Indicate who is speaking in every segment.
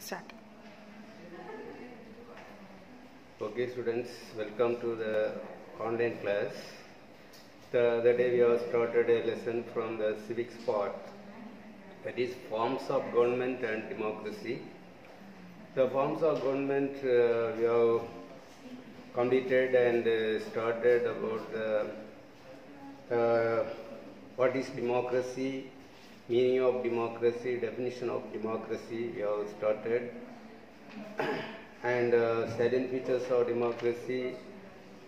Speaker 1: Start.
Speaker 2: Okay, students, welcome to the online class. The other day we have started a lesson from the civics part, that is forms of government and democracy. The forms of government we have completed and started about what is democracy, meaning of democracy, definition of democracy we have started, and salient features of democracy,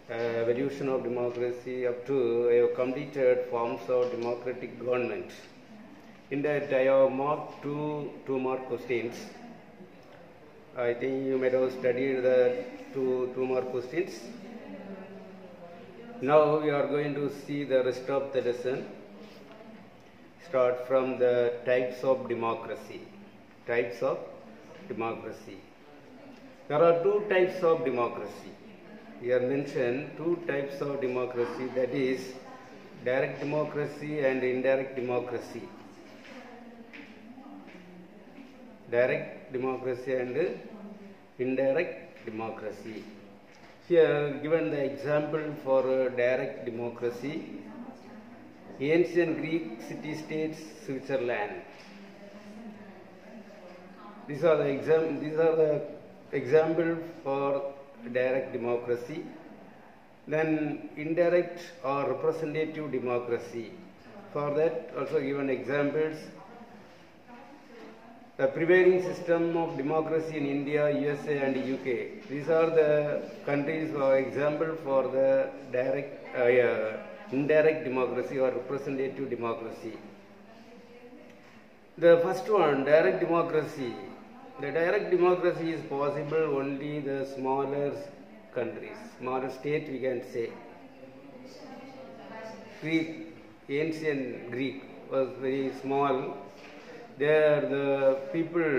Speaker 2: evolution of democracy, up to I have completed forms of democratic government. In that I have marked two more questions. I think you might have studied the two more questions. Now we are going to see the rest of the lesson. Start from the types of democracy. Types of democracy. There are two types of democracy. Here mentioned two types of democracy, that is direct democracy and indirect democracy. Direct democracy and indirect democracy. Here given the example for direct democracy, ancient Greek city-states, Switzerland. These are the example for direct democracy. Then indirect or representative democracy. For that also given examples. The prevailing system of democracy in India, USA and UK. These are the countries for example for the indirect democracy or representative democracy. The first one, direct democracy. The direct democracy is possible only the smaller countries, smaller state we can say. Ancient Greek was very small. There the people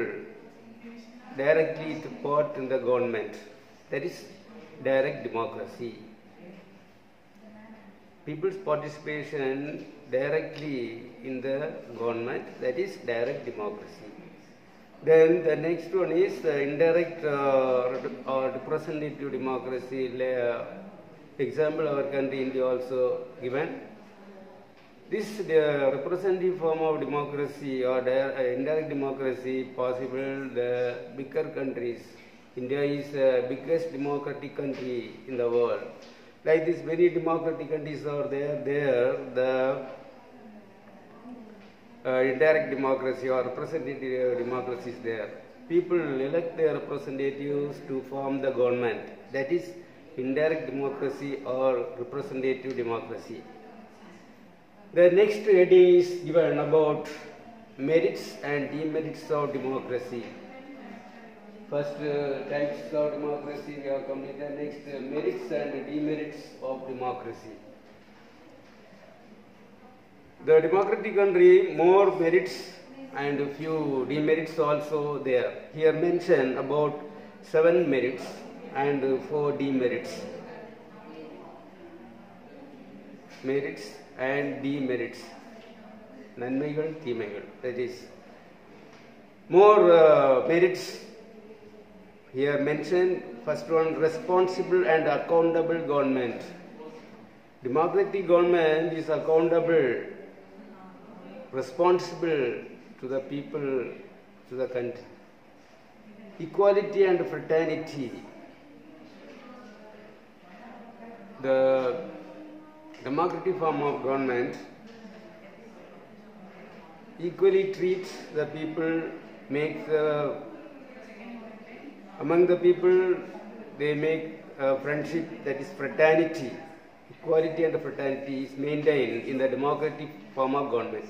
Speaker 2: directly took part in the government. That is direct democracy. People's participation directly in the government, that is direct democracy. Then the next one is indirect or representative democracy. Example our country India also given. This representative form of democracy or indirect democracy possible the bigger countries. India is the biggest democratic country in the world. Like this, many democratic countries are there. The indirect democracy or representative democracy is there. People elect their representatives to form the government. That is indirect democracy or representative democracy. The next heading is given about merits and demerits of democracy. First types of democracy we have completed. Next merits and demerits of democracy. The democratic country, more merits and few demerits also there. Here mention about 7 merits and 4 demerits. Merits and demerits. Nanmaigal, Thimaigal. That is more merits. Here mentioned first one, responsible and accountable government. Democratic government is accountable, responsible to the people, to the country. Equality and fraternity. The democratic form of government equally treats the people, makes among the people they make friendship, that is fraternity. Equality and fraternity is maintained in the democratic form of government.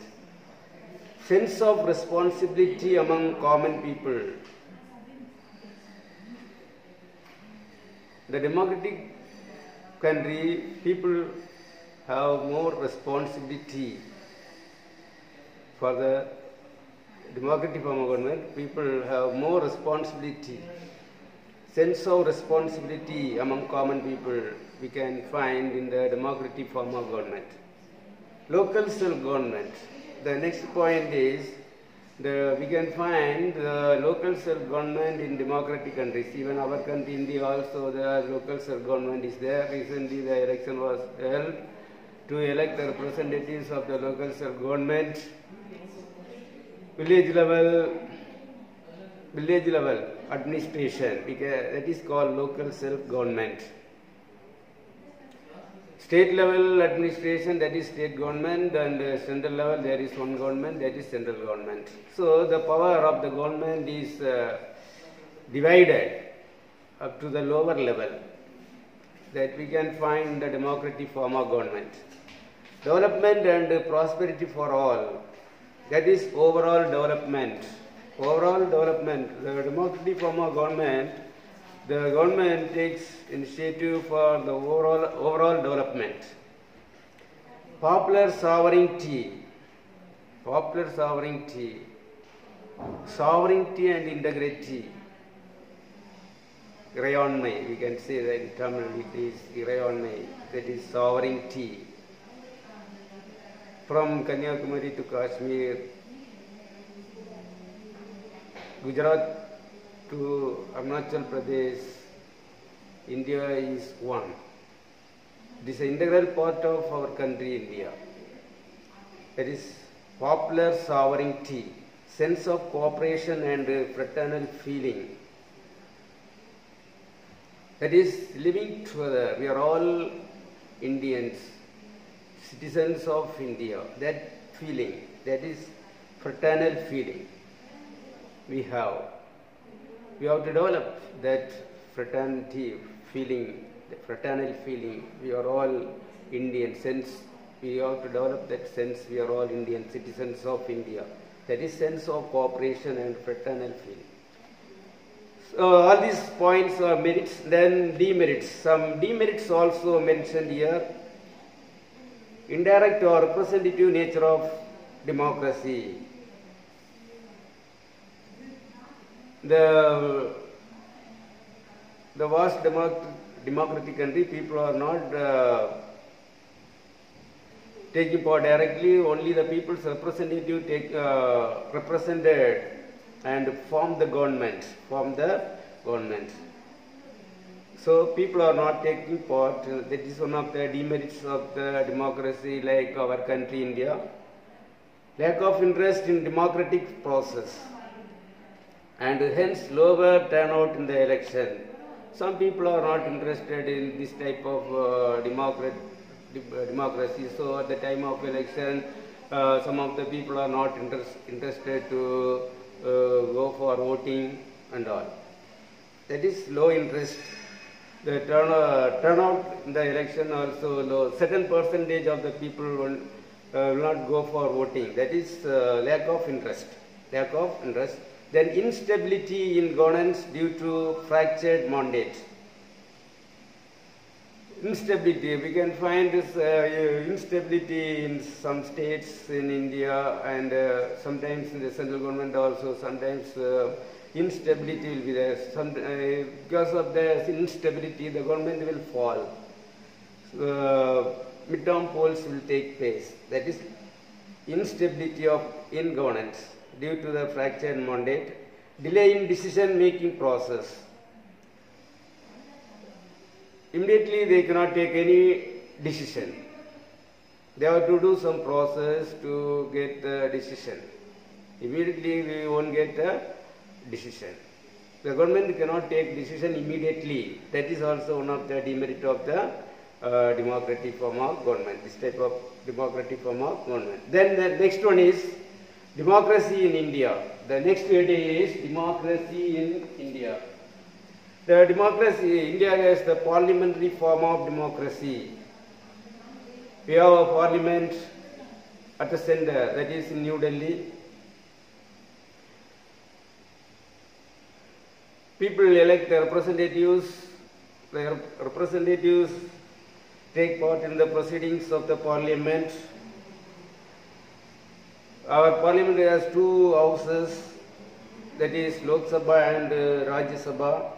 Speaker 2: Sense of responsibility among common people. The democratic country, people have more responsibility. For the democratic form of government, people have more responsibility. Sense of responsibility among common people we can find in the democratic form of government. Local self-government. The next point is we can find the local self-government in democratic countries. Even our country, India, also the local self-government is there. Recently, the election was held to elect the representatives of the local self-government, village level administration, because that is called local self-government. State level administration, that is state government, and central level there is one government, that is central government. So the power of the government is divided up to the lower level, that we can find the democratic form of government. Development and prosperity for all, that is overall development. Overall development, the democratic form of government, the government takes initiative for the overall development. Popular sovereignty, sovereignty and integrity. Iறையாண்மை, we can say that in Tamil it is இறையாண்மை, that is sovereignty. From Kanyakumari to Kashmir, Gujarat to Arunachal Pradesh, India is one. It is an integral part of our country, India. That is popular sovereignty, sense of cooperation and fraternal feeling. That is living together. We are all Indians, citizens of India. That feeling, that is fraternal feeling we have. We have to develop that fraternity feeling, the fraternal feeling. We are all Indian sense. We have to develop that sense. We are all Indian citizens of India. That is sense of cooperation and fraternal feeling. So all these points are merits, then demerits. Some demerits also mentioned here. Indirect or representative nature of democracy. The vast democratic country, people are not taking part directly. Only the people's representative represented and form the government. So people are not taking part. That is one of the demerits of the democracy, like our country, India. Lack of interest in democratic process, and hence lower turnout in the election. Some people are not interested in this type of democracy. So at the time of election, some of the people are not interested to go for voting and all. That is low interest. The turnout in the election also low. Certain percentage of the people will not go for voting. That is lack of interest. Then instability in governance due to fractured mandate. Instability, we can find this instability in some states in India, and sometimes in the central government also. Sometimes instability will be there. Because of the instability, the government will fall. Midterm polls will take place. That is instability in governance due to the fractured mandate. Delay in decision-making process. Immediately they cannot take any decision. They have to do some process to get the decision. Immediately we won't get the decision. The government cannot take decision immediately. That is also one of the demerit of the democratic form of government, this type of democratic form of government. Then the next one is democracy in India. The next heading is democracy in India. The democracy, India has the parliamentary form of democracy. We have a parliament at the center, that is in New Delhi. People elect the representatives. The representatives take part in the proceedings of the parliament. Our parliament has two houses, that is Lok Sabha and Rajya Sabha.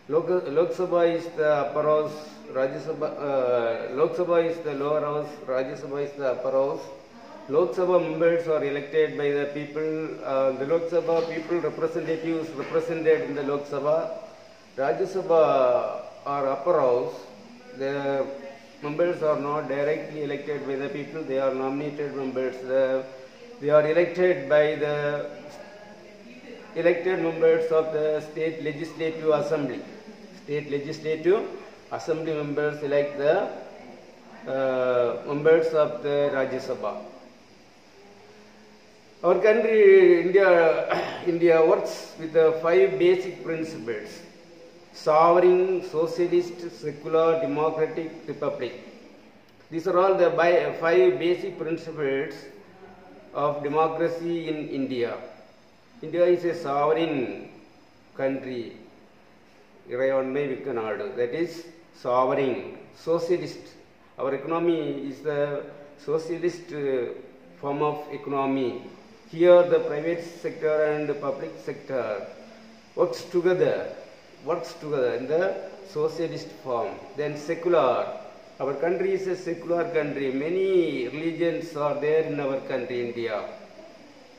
Speaker 2: Lok Sabha is the upper house, Lok Sabha is the lower house, Rajya Sabha is the upper house. Lok Sabha members are elected by the people. The Lok Sabha people representatives represented in the Lok Sabha. Rajya Sabha or upper house, the members are not directly elected by the people. They are nominated members. They are elected by the elected members of the state legislative assembly. State legislative assembly members elect the members of the Rajya Sabha. Our country, India works with the 5 basic principles: sovereign, socialist, secular, democratic, republic. These are all the 5 basic principles of democracy in India. India is a sovereign country, that is sovereign, socialist. Our economy is the socialist form of economy. Here the private sector and the public sector works together in the socialist form. Then secular. Our country is a secular country. Many religions are there in our country, India.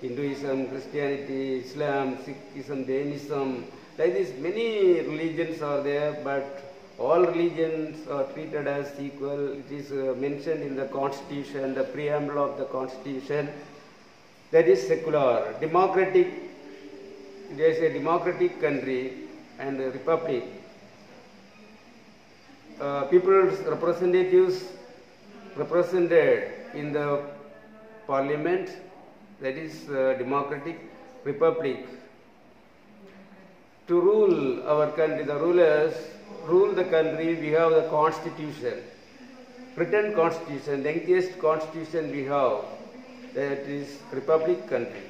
Speaker 2: Hinduism, Christianity, Islam, Sikhism, Jainism. Like this, many religions are there, but all religions are treated as equal. It is mentioned in the Constitution, the preamble of the Constitution. That is secular. Democratic, there is a democratic country and a republic. People's representatives represented in the parliament, that is democratic republic. To rule our country, the rulers rule the country, we have the constitution, written constitution, the lengthiest constitution we have, that is republic country.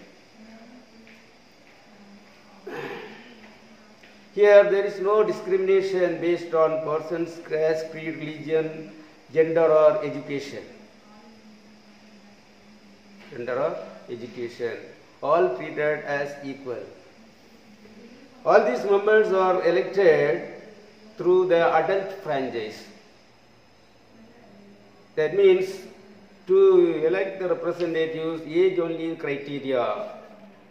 Speaker 2: Here there is no discrimination based on person's caste, creed, religion, gender or education. Gender or education, all treated as equal. All these members are elected through the adult franchise. That means to elect the representatives, age only criteria.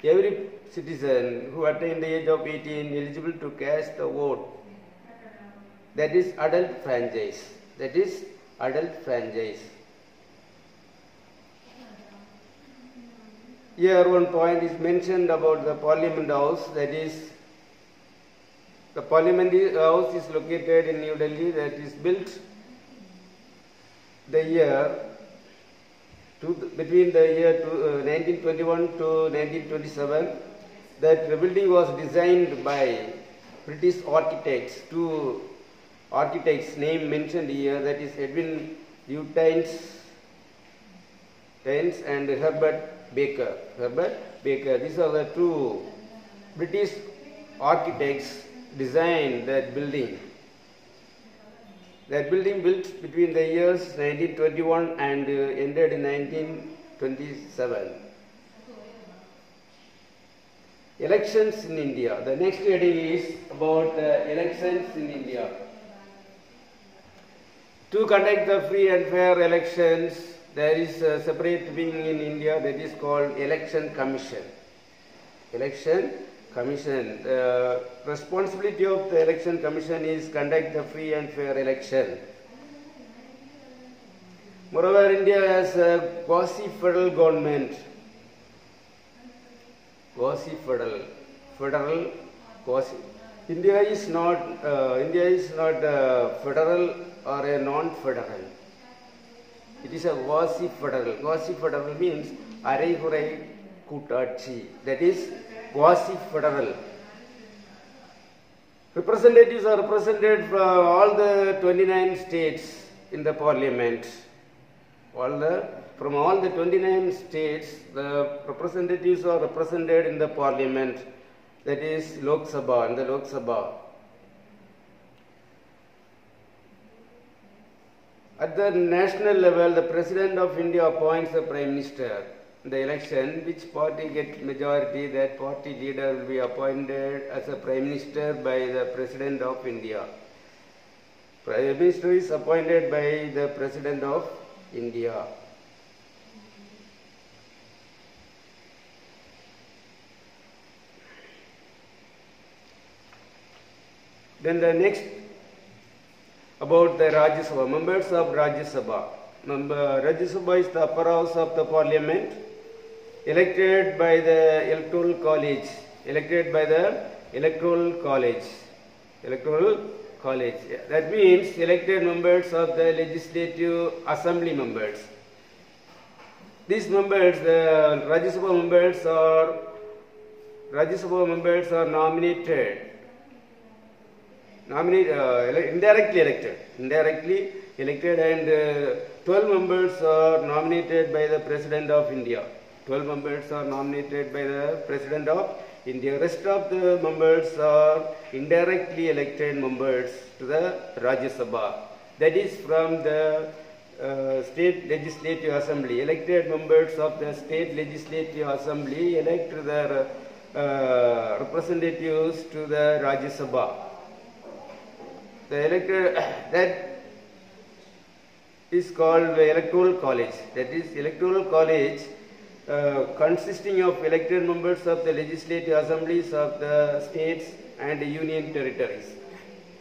Speaker 2: Every citizen who attained the age of 18 eligible to cast the vote. That is adult franchise. That is adult franchise. Here one point is mentioned about the Parliament House, that is the Parliament House is located in New Delhi, that is built the year between the year 1921 to 1927. That the building was designed by British architects. 2 architects name mentioned here, that is Edwin Lutyens and Herbert Baker. These are the 2 British architects designed that building. That building built between the years 1921 and ended in 1927. Elections in India. The next heading is about the elections in India. To conduct the free and fair elections, there is a separate wing in India that is called Election Commission. Election Commission. The responsibility of the Election Commission is conduct the free and fair election. Moreover, India has a quasi-federal government. India is not federal or a non-federal. It is a quasi-federal. Quasi-federal means arai-hurai kootachi. That is quasi-federal. Representatives are represented from all the 29 states in the parliament. From all the 29 states, the representatives are represented in the parliament, that is Lok Sabha, in the Lok Sabha. At the national level, the President of India appoints the Prime Minister. In the election, which party gets majority, that party leader will be appointed as a Prime Minister by the President of India. Prime Minister is appointed by the President of India. Then the next about the Rajya Sabha, members of Rajya Sabha. Rajya Sabha is the upper house of the parliament, elected by the electoral college. Elected by the electoral college. Electoral college. That means elected members of the legislative assembly members. These members, the Rajya Sabha members are nominated. Indirectly elected, and 12 members are nominated by the President of India. 12 members are nominated by the President of India. Rest of the members are indirectly elected members to the Rajya Sabha. That is from the State Legislative Assembly. Elected members of the State Legislative Assembly elect their representatives to the Rajya Sabha. The elected, that is called the Electoral College. That is Electoral College consisting of elected members of the legislative assemblies of the states and union territories.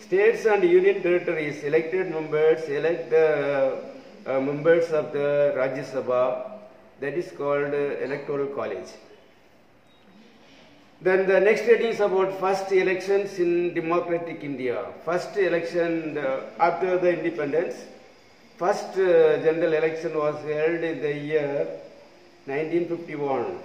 Speaker 2: States and union territories elected members elect the members of the Rajya Sabha. That is called Electoral College. Then the next study is about first elections in democratic India. First election after the independence. First general election was held in the year 1951.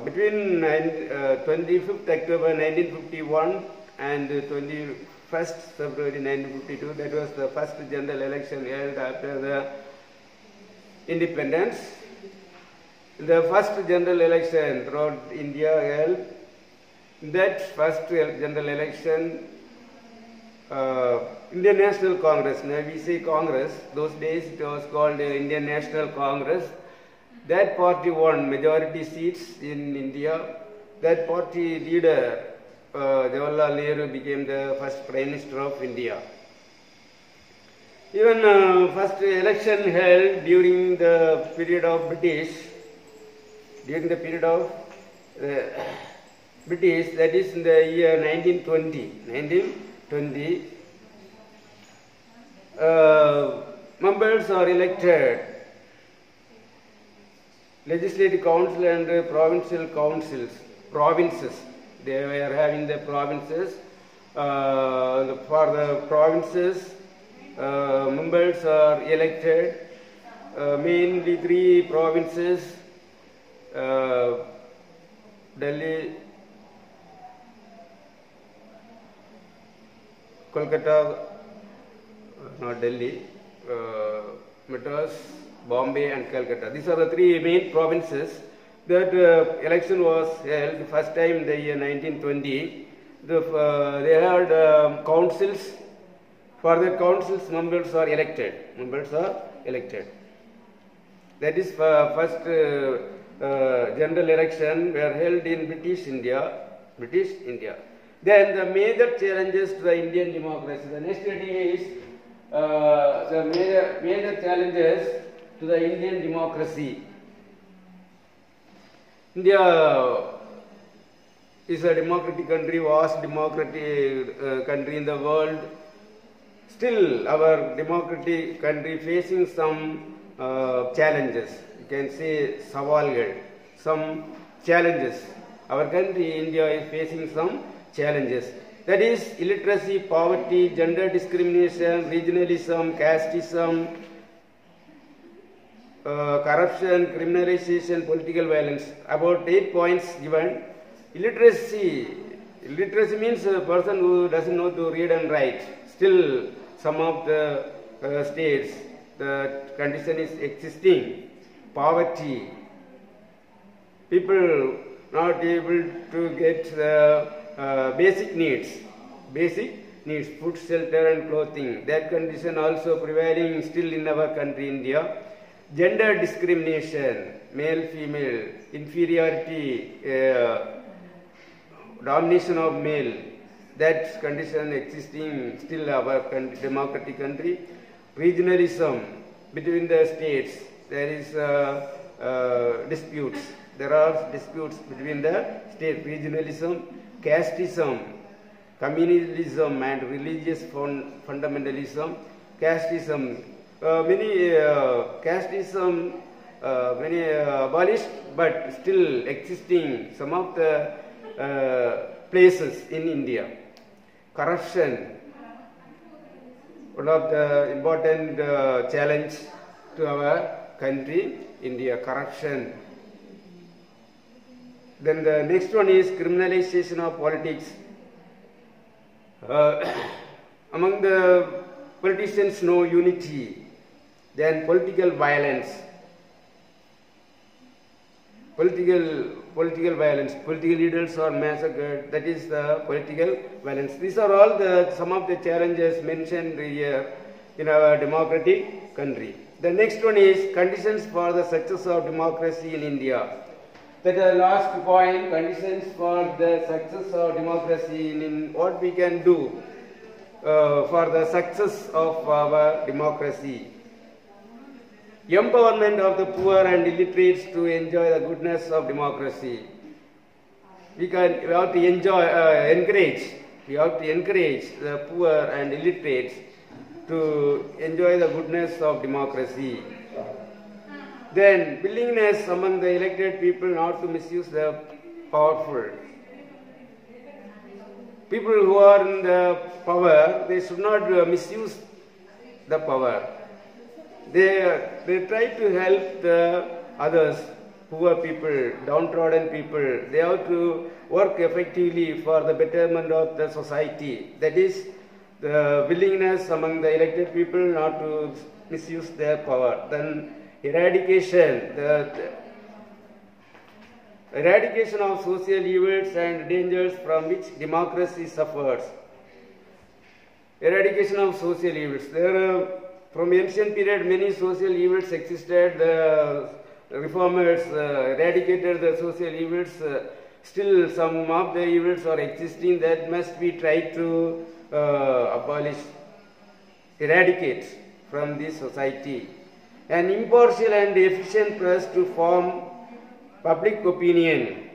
Speaker 2: Between 25th October 1951 and 21st February 1952, that was the first general election held after the independence. The first general election throughout India held. That first general election, Indian National Congress, now we say Congress, those days it was called Indian National Congress. That party won majority seats in India. That party leader, Jawaharlal Nehru, became the first Prime Minister of India. Even first election held during the period of British, that is in the year 1920, members are elected, legislative council and provincial councils, provinces. They were having the provinces. For the provinces, members are elected, mainly 3 provinces, Delhi, Kolkata, not Delhi, Madras, Bombay and Calcutta. These are the 3 main provinces. That election was held first time in the year 1920. They had councils. For the councils, members are elected. That is first general election were held in British India. Then the major challenges to the Indian democracy. The next study is the major challenges to the Indian democracy. India is a democratic country, vast democratic country in the world. Still, our democratic country facing some challenges. You can say savalgal, some challenges. Our country, India, is facing some challenges. That is illiteracy, poverty, gender discrimination, regionalism, casteism, corruption, criminalization, political violence. About 8 points given. Illiteracy means a person who doesn't know to read and write. Still, some of the states, the condition is existing. Poverty, people not able to get the basic needs, food, shelter and clothing. That condition also prevailing still in our country, India. Gender discrimination, male, female, inferiority, domination of male. That condition existing still our democratic country. Regionalism between the states, there is disputes. There are disputes between the state, regionalism, casteism, communalism and religious fundamentalism. Casteism, casteism, many abolished, but still existing some of the places in India. Corruption, one of the important challenge to our country, India, corruption. Then the next one is criminalization of politics. Among the politicians, no unity. Then political violence. Political violence. Political leaders are massacred. That is the political violence. These are all some of the challenges mentioned here in our democratic country. The next one is conditions for the success of democracy in India. That the last point, conditions for the success of democracy in what we can do for the success of our democracy. Empowerment of the poor and illiterates to enjoy the goodness of democracy. We have to encourage the poor and illiterates to enjoy the goodness of democracy. Then, willingness among the elected people not to misuse the powerful. People who are in the power, they should not misuse the power. They try to help the others, poor people, downtrodden people. They have to work effectively for the betterment of the society. That is the willingness among the elected people not to misuse their power. Then eradication, the eradication of social evils and dangers from which democracy suffers. Eradication of social evils. From ancient period, many social evils existed. The reformers eradicated the social evils. Still, some of the evils are existing that must be tried to abolish, eradicate from this society. An impartial and efficient press to form public opinion.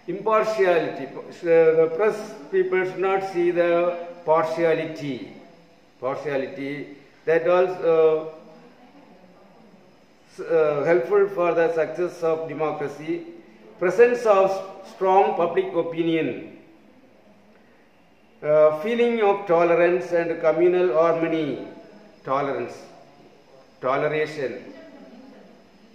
Speaker 2: Impartiality. The press people should not see the partiality. That also helpful for the success of democracy. Presence of strong public opinion. Feeling of tolerance and communal harmony. Toleration.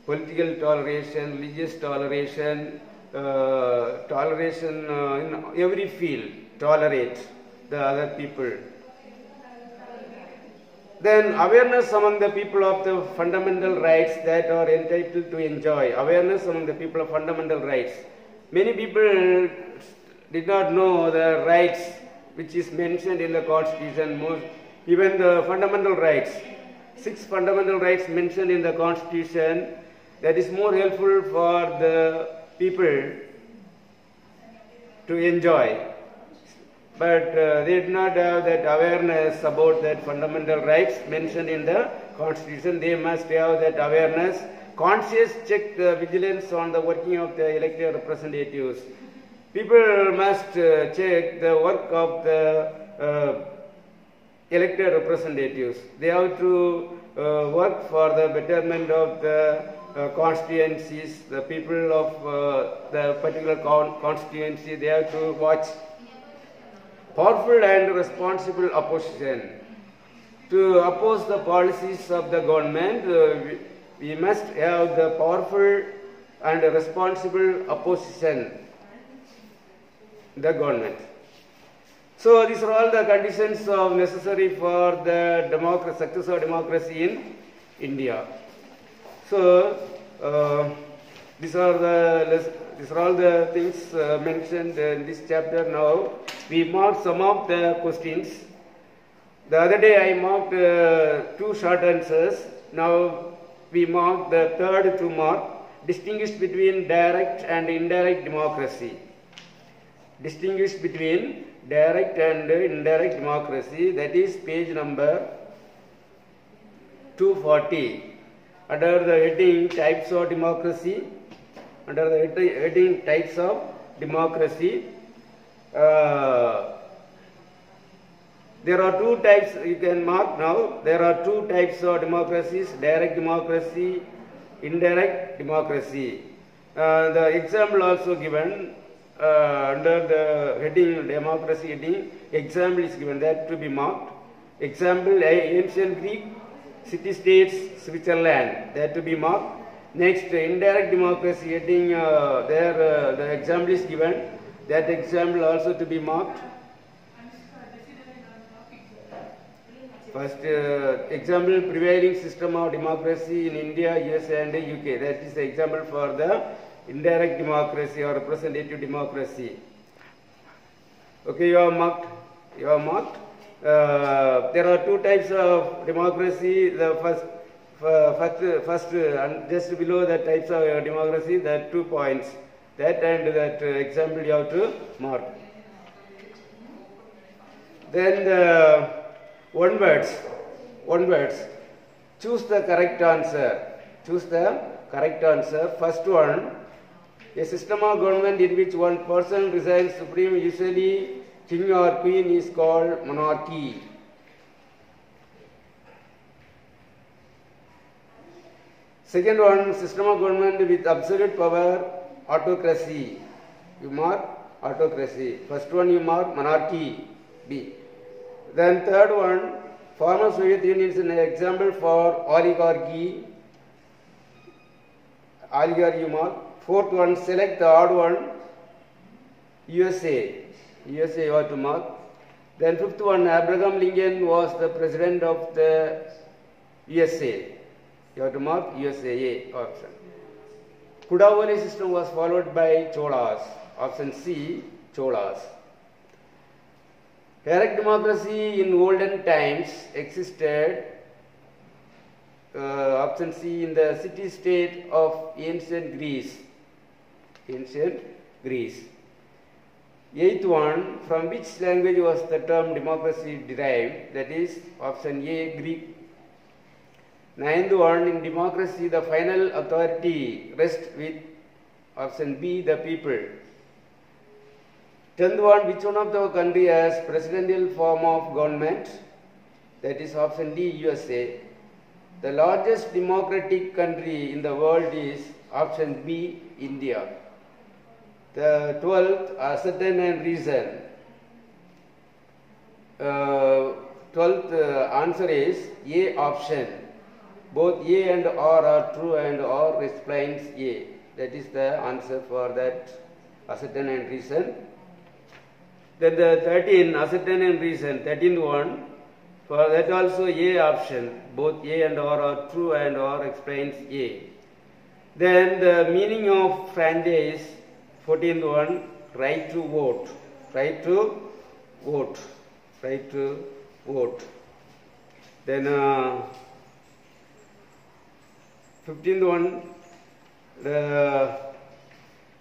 Speaker 2: Political toleration, religious toleration, toleration in every field. Tolerate the other people. Then awareness among the people of the fundamental rights that are entitled to enjoy. Awareness among the people of fundamental rights. Many people did not know the rights which is mentioned in the Constitution. Even the fundamental rights, 6 fundamental rights mentioned in the Constitution, that is more helpful for the people to enjoy. But they did not have that awareness about that fundamental rights mentioned in the Constitution. They must have that awareness, conscious check, vigilance on the working of the elected representatives. People must check the work of the elected representatives. They have to work for the betterment of the constituencies, the people of the particular constituency. They have to watch. Powerful and responsible opposition. To oppose the policies of the government, we must have the powerful and responsible opposition, the government. So these are all the conditions necessary for the success of democracy in India. So these are all the things mentioned in this chapter. Now we marked some of the questions. The other day I marked 2 short answers. Now we mark the third to mark. Distinguish between direct and indirect democracy. Distinguish between direct and indirect democracy. That is page number 240. under the heading types of democracy. Under the heading types of democracy, there are two types you can mark now. There are two types of democracies: direct democracy, indirect democracy. The example also given under the heading democracy heading. Example is given that to be marked. Example: ancient Greek city-states, Switzerland, that to be marked. Next, indirect democracy heading. There the example is given. That example also to be marked. First example: prevailing system of democracy in India, USA and UK. That is the example for the indirect democracy or representative democracy. Okay, you have marked. You have marked. There are two types of democracy. The first and just below the types of democracy, that 2 points. That and that example you have to mark. Then the one words. Choose the correct answer. Choose the correct answer. First one: a system of government in which one person resides supreme, usually king or queen, is called monarchy. Second one: system of government with absolute power, autocracy. You mark autocracy. First one you mark monarchy, B. Then third one: former Soviet Union is an example for oligarchy. Oligarchy you mark. Fourth one: select the odd one, USA. USA you have to mark. Then fifth one: Abraham Lincoln was the president of the USA. You have to mark USA, option. Kudavoli system was followed by Cholas. Option C, Cholas. Direct democracy in olden times existed. Option C, in the city-state of ancient Greece. Ancient Greece. Eighth one: from which language was the term democracy derived? That is option A, Greek. Ninth one: in democracy, the final authority rests with option B, the people. 10th one: which one of the country has presidential form of government? That is option D, USA. The largest democratic country in the world is option B, India. The 12th: ascertain and reason. 12th answer is A, option. Both A and R are true and R explains A. That is the answer for that ascertain and reason. Then the 13, ascertain and reason, 13th one, for that also A option. Both A and R are true and R explains A. Then the meaning of franchise, 14th one, right to vote. Right to vote. Right to vote. Then 15th one, the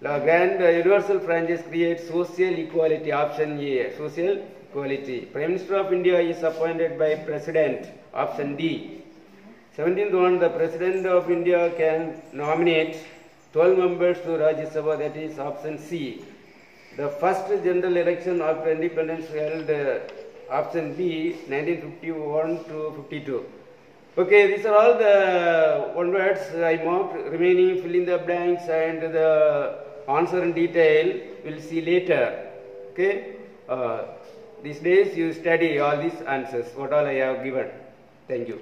Speaker 2: grand universal franchise creates social equality. Option A, social equality. Prime Minister of India is appointed by President. Option D. 17th one, the President of India can nominate 12 members to Rajya Sabha. That is option C. The first general election after independence held option B, 1951 to 52. Okay, these are all the one words I marked. Remaining fill in the blanks and the answer in detail we'll see later. Okay, these days you study all these answers what all I have given. Thank you.